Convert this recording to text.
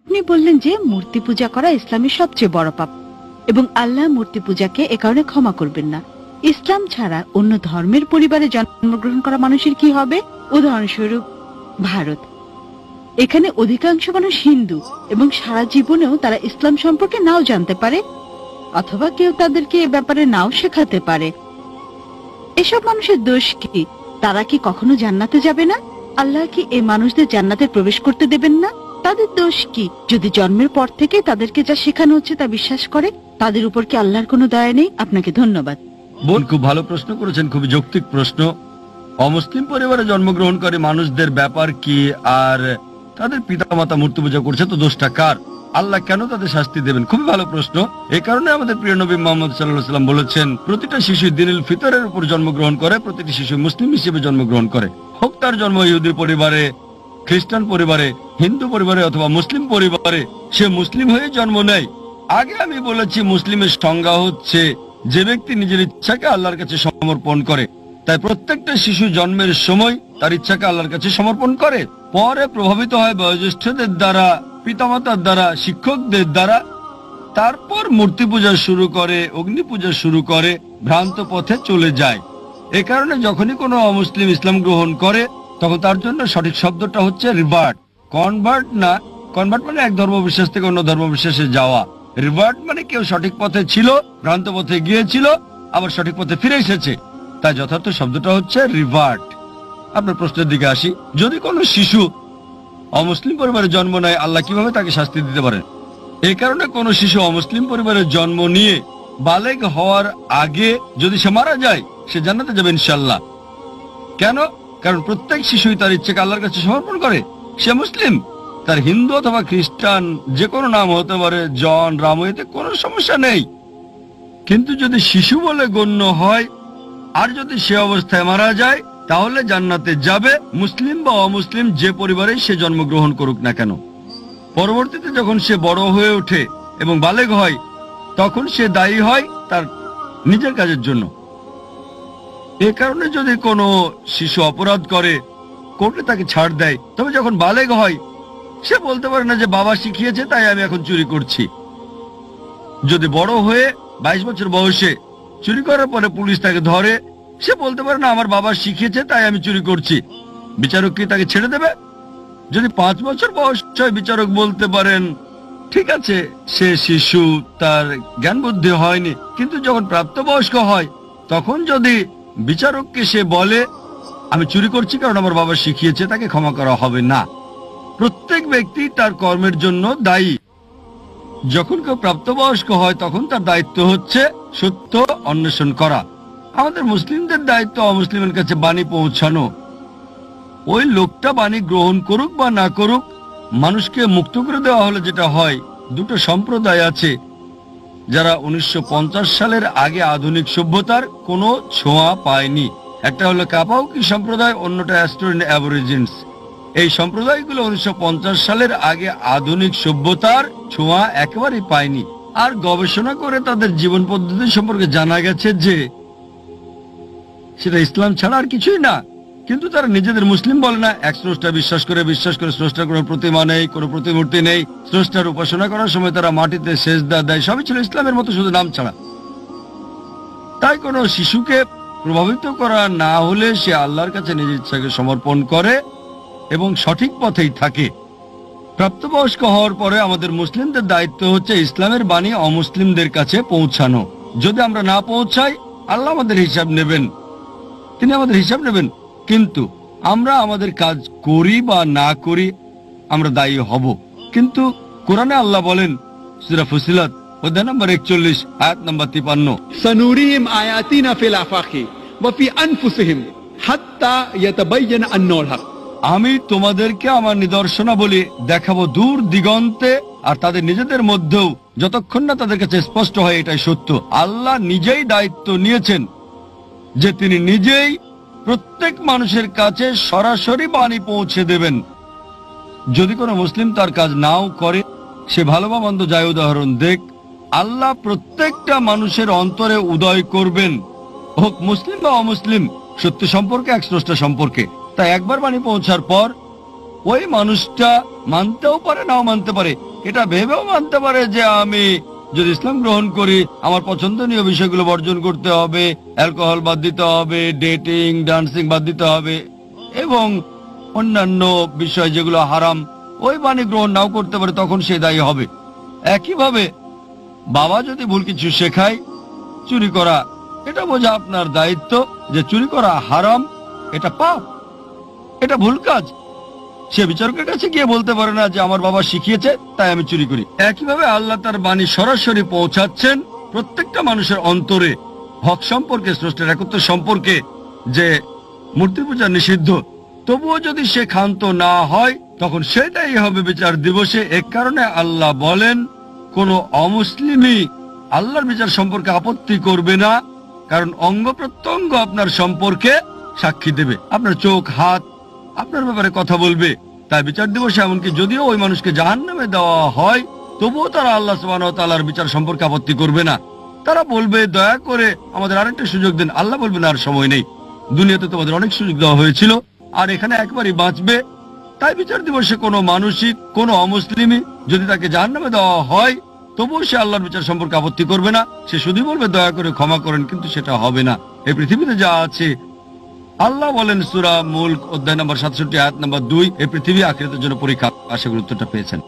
আপনি বললেন যে মূর্তি পূজা করা ইসলামের সবচেয়ে বড় পাপ এবং আল্লাহ মূর্তি পূজাকে এ কারণে ক্ষমা করবেন না। ইসলাম ছাড়া অন্য ধর্মের পরিবারে জন্মগ্রহণ করা মানুষের কি হবে? উদাহরণস্বরূপ ভারত, এখানে অধিকাংশ মানুষ হিন্দু এবং সারা জীবনেও তারা ইসলাম সম্পর্কে নাও জানতে পারে অথবা কেউ তাদেরকে এ ব্যাপারে নাও শেখাতে পারে। এসব মানুষের দোষ কি? তারা কি কখনো জান্নাতে যাবে না? আল্লাহ কি এই মানুষদের জান্নাতে প্রবেশ করতে দেবেন না? তাদের দোষ কি যদি জন্মের পর থেকে তাদেরকে যা শেখানো হচ্ছে তা বিশ্বাস করে? তাদের উপর কি আল্লাহর কোনো দয়া নেই? আপনাকে ধন্যবাদ। বোন, খুব ভালো প্রশ্ন করেছেন, খুবই যৌক্তিক প্রশ্ন। অমুসলিম পরিবারে জন্মগ্রহণ করে মানুষদের ব্যাপার কি, আর তাদের পিতামাতা মূর্তি পূজা করছে, তো দোষটা কার? আল্লাহ কেন তাদের শাস্তি দেবেন? খুবই ভালো প্রশ্ন। এই কারণে আমাদের প্রিয় নবী মুহাম্মদ সাল্লাল্লাহু আলাইহি ওয়াসাল্লাম বলেছেন, প্রতিটা শিশু দিনুল ফিতরের উপর জন্মগ্রহণ করে, প্রতিটি শিশু মুসলিম হিসেবে জন্মগ্রহণ করে। হোক তার জন্ম ইহুদি পরিবারে, খ্রিস্টান পরিবারে, হিন্দু পরিবারে অথবা মুসলিম পরিবারে, সে মুসলিম হয়ে জন্ম নেয়। আগে আমি বলেছি মুসলিমের সংজ্ঞা হচ্ছে যে ব্যক্তি নিজের ইচ্ছাকে আল্লাহর কাছে সমর্পণ করে। তাই প্রত্যেকটা শিশু জন্মের সময় তার ইচ্ছাকে আল্লাহর কাছে সমর্পণ করে, পরে প্রভাবিত হয় বয়োজ্যেষ্ঠদের দ্বারা, পিতামাতার দ্বারা, শিক্ষকদের দ্বারা, তারপর মূর্তি পূজা শুরু করে, অগ্নি পূজা শুরু করে, ভ্রান্ত পথে চলে যায়। এ কারণে যখনই কোনো অমুসলিম ইসলাম গ্রহণ করে তখন তার জন্য সঠিক শব্দটা হচ্ছে রিভার্ট, কনভার্ট না। কনভার্ট মানে এক ধর্মবিশ্বাস থেকে অন্য ধর্মবিশ্বাসে যাওয়া। রিভার্ট মানে কেউ সঠিক পথে ছিল, ভ্রান্ত পথে গিয়েছিল, আবার সঠিক পথে ফিরে এসেছে। তাই যথার্থ শব্দটা হচ্ছে রিভার্ট। আপনার প্রশ্নের দিকে আসি, যদি কোনো শিশু অমুসলিম পরিবারে জন্ম নেয়, আল্লাহ কিভাবে তাকে শাস্তি দিতে পারেন? এই কারণে কোনো শিশু অমুসলিম পরিবারে জন্ম নিয়ে বালেগ হওয়ার আগে যদি সে মারা যায়, সে জান্নাতে যাবে ইনশাআল্লাহ। কেন? কারণ প্রত্যেক শিশুই তার ইচ্ছাকে আল্লাহর কাছে সমর্পণ করে। সে মুসলিম, তার হিন্দু অথবা খ্রিস্টান যে কোনো নাম হতে পারে, জন, রাম, এতে কোনো সমস্যা নেই। কিন্তু যদি শিশু বলে গণ্য হয় আর যদি সে অবস্থায় মারা যায়, তাহলে জান্নাতে যাবে, মুসলিম বা অমুসলিম যে পরিবারে সে জন্মগ্রহণ করুক না কেন। পরবর্তীতে যখন সে বড় হয়ে ওঠে এবং বালেগ হয়, তখন সে দায়ী হয় তার নিজের কাজের জন্য। এ কারণে যদি কোনো শিশু অপরাধ করে, কোর্টে তাকে ছাড় দেয়, তবে যখন বালেগ হয় সে বলতে পারে না যে বাবা শিখিয়েছে তাই আমি এখন চুরি করছি। যদি বড় হয়ে 22 বছর বয়সে চুরি করার পরে পুলিশ তাকে ধরে, সে বলতে পারে না আমার বাবা শিখিয়েছে তাই আমি চুরি করছি। বিচারক কি তাকে ছেড়ে দেবে? যদি 5 বছর বয়স হয়, বিচারক বলতে পারেন ঠিক আছে, সে শিশু, তার জ্ঞান বুদ্ধি হয়নি। কিন্তু যখন প্রাপ্তবয়স্ক হয়, তখন যদি বিচারককে সে বলে আমি চুরি করছি কারণ আমার বাবা শিখিয়েছে, তাকে ক্ষমা করা হবে না। প্রত্যেক ব্যক্তি তার কর্মের জন্য দায়ী। যখন কেউ প্রাপ্তবয়স্ক হয় তখন তার দায়িত্ব হচ্ছে সত্য অন্বেষণ করা। আমাদের মুসলিমদের দায়িত্ব অমুসলিমের কাছে বাণী পৌঁছানো। ওই লোকটা বাণী গ্রহণ করুক বা না করুক, মানুষকে মুক্ত করে দেওয়া হলে যেটা হয়, দুটো সম্প্রদায় আছে যারা 1950 সালের আগে আধুনিক সভ্যতার কোনো ছোঁয়া পায়নি। একটা হলো কাপাউকি সম্প্রদায়, অন্যটা অ্যাস্টোরিয়ান অ্যাবরিজিনস। এই সম্প্রদায়গুলো 1950 সালের আগে আধুনিক সভ্যতার ছোঁয়া একেবারেই পায়নি। আর গবেষণা করে তাদের জীবন পদ্ধতি সম্পর্কে জানা গেছে যে সেটা ইসলাম ছাড়া আর কিছুই না। কিন্তু তারা নিজেদের মুসলিম বলে না। এক স্রষ্টা বিশ্বাস করে স্রষ্টার কোনো প্রতিমা নেই, কোনো প্রতিমূর্তি নেই। স্রষ্টার উপাসনা করার সময় তারা মাটিতে সেজদা দেয়। সবই ছিল ইসলামের মতো, শুধু নাম ছাড়া। তাই কোনো শিশুকে প্রভাবিত করা না হলে সে আল্লাহর কাছে নিজের ইচ্ছাকে সমর্পণ করে এবং সঠিক পথেই থাকে। প্রাপ্তবয়স্ক হওয়ার পরে আমাদের মুসলিমদের দায়িত্ব হচ্ছে ইসলামের বাণী অমুসলিমদের কাছে পৌঁছানো। যদি আমরা না পৌঁছাই, আল্লাহ আমাদের হিসাব নেবেন, তিনি আমাদের হিসাব নেবেন। কিন্তু আমরা আমাদের কাজ করি বা না করি, আমরা দায়ী হব। কিন্তু কোরআনে আল্লাহ বলেন, সূরা ফুসিলাত অধ্যায় নম্বর 41 আয়াত নম্বর 53, সানুরিহিম আয়াতিনা ফিল আফাকি ওয়া ফি আনফুসিহিম হাত্তা ইয়াতাবায়্যানা আন্নাল হক। আমি তোমাদেরকে আমার নিদর্শনাবলী দেখাবো দূর দিগন্তে আর তাদের নিজেদের মধ্যেও, যতক্ষণ না তাদের কাছে স্পষ্ট হয় এটাই সত্য। আল্লাহ নিজেই দায়িত্ব নিয়েছেন যে তিনি নিজেই প্রত্যেক মানুষের কাছে সরাসরি বাণী পৌঁছে দেবেন। যদি কোনো মুসলিম তার কাজ নাও করে, সে ভালো বা মন্দ যায় উদাহরণ দেখ, আল্লাহ প্রত্যেকটা মানুষের অন্তরে উদয় করবেন, হোক মুসলিম বা অমুসলিম, সত্য সম্পর্কে, এক স্রষ্টা সম্পর্কে। তাই একবার বাণী পৌঁছার পর ওই মানুষটা মানতেও পারে নাও মানতে পারে, এটা ভেবেও মানতে পারে যে আমি যদি ইসলাম গ্রহণ করি আমার পছন্দনীয় বিষয়গুলো বর্জন করতে হবে, অ্যালকোহল বাদ দিতে হবে, ডেটিং ডান্সিং বাদ দিতে হবে এবং অন্যান্য বিষয় যেগুলো হারাম ওই বাণী গ্রহণ নাও করতে পারে, তখন সে দায়ী হবে। একইভাবে বাবা যদি ভুল কিছু শেখায়, চুরি করা, এটা বোঝা আপনার দায়িত্ব যে চুরি করা হারাম, এটা পাপ, এটা ভুল কাজ। সে বিচারকের কাছে গিয়ে বলতে পারে না যে আমার বাবা শিখিয়েছে তাই আমি চুরি করি। একইভাবে আল্লাহ তার বাণী সরাসরি পৌঁছাচ্ছেন প্রত্যেকটা মানুষের অন্তরে হক সম্পর্কে, স্রষ্টার একত্র সম্পর্কে, যে মূর্তি পূজা নিষিদ্ধ। তবুও যদি সে ক্ষান্ত না হয় তখন সেটাই হবে বিচার দিবসে। এ কারণে আল্লাহ বলেন কোন অমুসলিমই আল্লাহর বিচার সম্পর্কে আপত্তি করবে না, কারণ অঙ্গ প্রত্যঙ্গ আপনার সম্পর্কে সাক্ষী দেবে, আপনার চোখ হাত আপনার ব্যাপারে কথা বলবে। তাই বিচার দিবসে এমনকি যদিও ওই মানুষকে জাহান্নামে দেওয়া হয় তবুও তারা আল্লাহ সুবহানাহু ওয়া তাআলার বিচার সম্পর্কে আপত্তি করবে না। তারা বলবে দয়া করে আমাদের আরেকটা সুযোগ দেন। আল্লাহ বলবেন আর সময় নেই, দুনিয়াতে তোমাদের অনেক সুযোগ দেওয়া হয়েছিল আর এখানে একবারই বাঁচবে। তাই বিচার দিবসে কোনো মানুষই, কোনো অমুসলিমই যদি তাকে জাহান্নামে দেওয়া হয় তবুও সে আল্লাহর বিচার সম্পর্কে আপত্তি করবে না, সে শুধুই বলবে দয়া করে ক্ষমা করেন, কিন্তু সেটা হবে না। এই পৃথিবীতে যা আছে, আল্লাহ বলেন সূরা মুলক অধ্যায় নম্বর 67 আয়াত নম্বর 2, এই পৃথিবী আখিরাতের জন্য পরীক্ষা। আশা করি উত্তরটা পেয়েছেন।